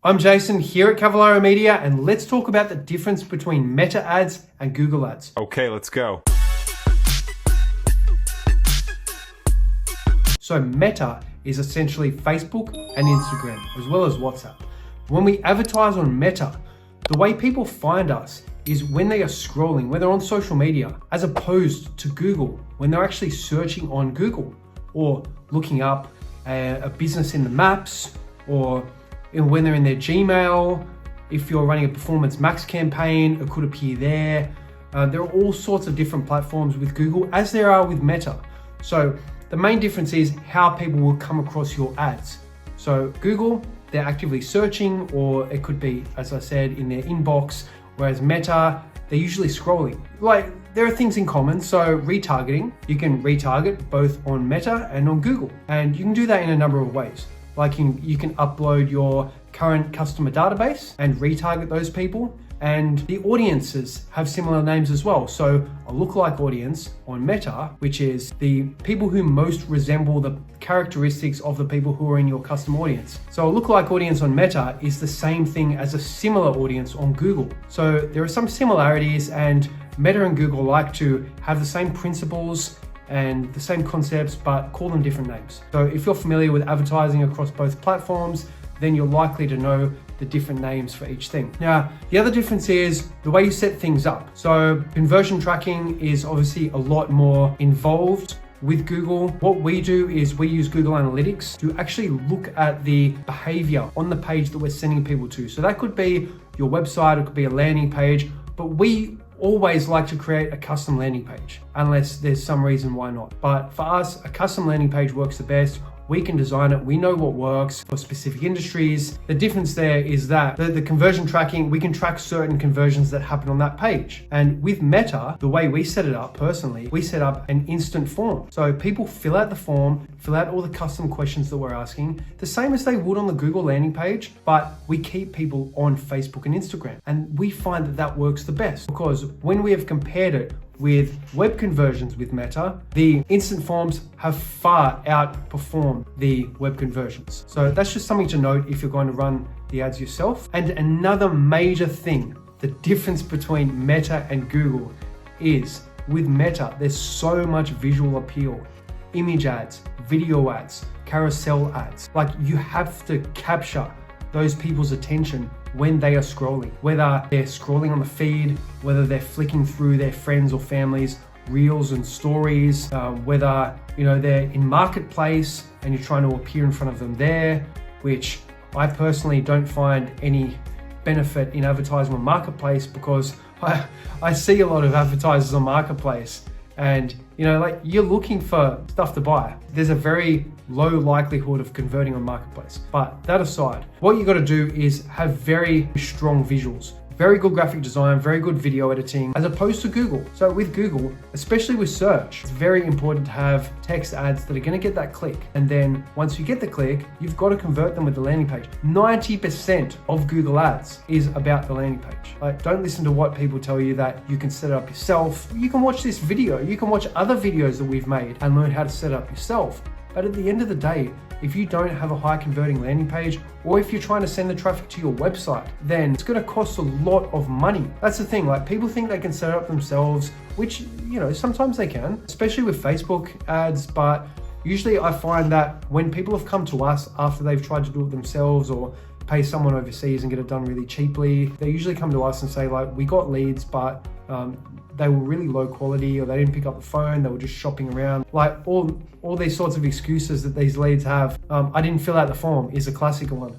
I'm Jason here at Cavallaro Media, and let's talk about the difference between Meta ads and Google ads. Okay, let's go. So Meta is essentially Facebook and Instagram, as well as WhatsApp. When we advertise on Meta, the way people find us is when they are scrolling, when they're on social media, as opposed to Google, when they're actually searching on Google or looking up a business in the maps, or when they're in their Gmail. If you're running a Performance Max campaign, it could appear there. There are all sorts of different platforms with Google, as there are with Meta. So the main difference is how people will come across your ads. So Google, they're actively searching, or it could be, as I said, in their inbox, whereas Meta, they're usually scrolling. Like, there are things in common. So retargeting, you can retarget both on Meta and on Google. And you can do that in a number of ways. Like you can upload your current customer database and retarget those people. And the audiences have similar names as well. So a lookalike audience on Meta, which is the people who most resemble the characteristics of the people who are in your custom audience. So a lookalike audience on Meta is the same thing as a similar audience on Google. So there are some similarities, and Meta and Google like to have the same principles and the same concepts, but call them different names. So if you're familiar with advertising across both platforms, then you're likely to know the different names for each thing. Now, the other difference is the way you set things up. So conversion tracking is obviously a lot more involved with Google. What we do is we use Google Analytics to actually look at the behavior on the page that we're sending people to. So that could be your website, it could be a landing page, but we always like to create a custom landing page, unless there's some reason why not. But for us, a custom landing page works the best. We can design it. We know what works for specific industries. The difference there is that the conversion tracking, we can track certain conversions that happen on that page. And with Meta, the way we set it up personally, we set up an instant form. So people fill out the form, fill out all the custom questions that we're asking, the same as they would on the Google landing page, but we keep people on Facebook and Instagram. And we find that that works the best, because when we have compared it with web conversions with Meta, the instant forms have far outperformed the web conversions. So that's just something to note if you're going to run the ads yourself. And another major thing, the difference between Meta and Google is with Meta, there's so much visual appeal. Image ads, video ads, carousel ads. Like, you have to capture those people's attention when they are scrolling, whether they're scrolling on the feed, whether they're flicking through their friends or family's reels and stories, whether they're in Marketplace and you're trying to appear in front of them there, which I personally don't find any benefit in advertising on Marketplace, because I see a lot of advertisers on Marketplace, and you're looking for stuff to buy. There's a very low likelihood of converting on Marketplace. But that aside, what you got to do is have very strong visuals, very good graphic design, very good video editing, as opposed to Google. So with Google, especially with search, it's very important to have text ads that are going to get that click. And then once you get the click, you've got to convert them with the landing page. 90% of Google ads is about the landing page. Like, don't listen to what people tell you that you can set it up yourself. You can watch this video, you can watch other videos that we've made and learn how to set it up yourself. But at the end of the day, if you don't have a high converting landing page, or if you're trying to send the traffic to your website, then it's going to cost a lot of money. That's the thing. Like, people think they can set it up themselves, which, sometimes they can, especially with Facebook ads. But usually I find that when people have come to us after they've tried to do it themselves, or pay someone overseas and get it done really cheaply, they usually come to us and say, like, we got leads, but they were really low quality, or they didn't pick up the phone, they were just shopping around. Like, all these sorts of excuses that these leads have. I didn't fill out the form is a classic one.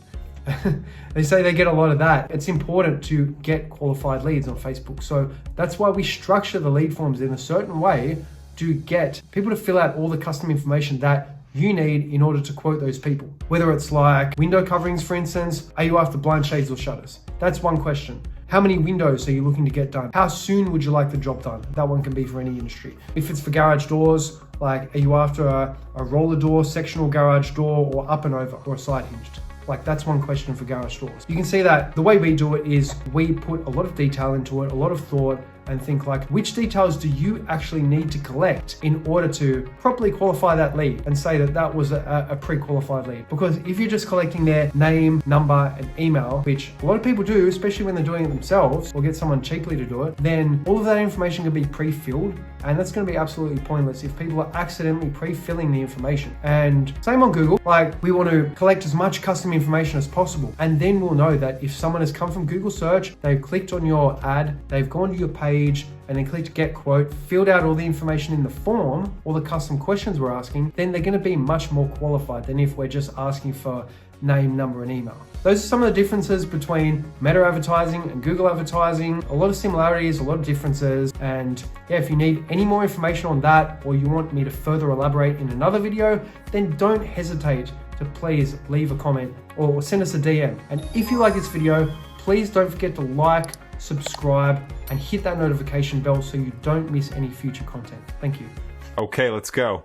They say they get a lot of that. It's important to get qualified leads on Facebook. So that's why we structure the lead forms in a certain way to get people to fill out all the custom information that you need in order to quote those people. Whether it's like window coverings, for instance, are you after blind shades or shutters? That's one question. How many windows are you looking to get done? How soon would you like the job done? That one can be for any industry. If it's for garage doors, like, are you after a roller door, sectional garage door, or up and over, or a side hinged? Like, that's one question for garage doors. You can see that the way we do it is we put a lot of detail into it, a lot of thought, and think like, which details do you actually need to collect in order to properly qualify that lead and say that that was a pre-qualified lead? Because if you're just collecting their name, number, and email, which a lot of people do, especially when they're doing it themselves or get someone cheaply to do it, then all of that information can be pre-filled, and that's going to be absolutely pointless if people are accidentally pre-filling the information. And same on Google, like we want to collect as much custom information as possible, and then we'll know that if someone has come from Google search, they've clicked on your ad, they've gone to your page, and then clicked get quote, filled out all the information in the form, all the custom questions we're asking, then they're going to be much more qualified than if we're just asking for name, number, and email. Those are some of the differences between Meta advertising and Google advertising. A lot of similarities, a lot of differences. And yeah, if you need any more information on that, or you want me to further elaborate in another video, then don't hesitate to please leave a comment or send us a DM. And if you like this video, please don't forget to like, subscribe, and hit that notification bell so you don't miss any future content. Thank you. Okay, let's go.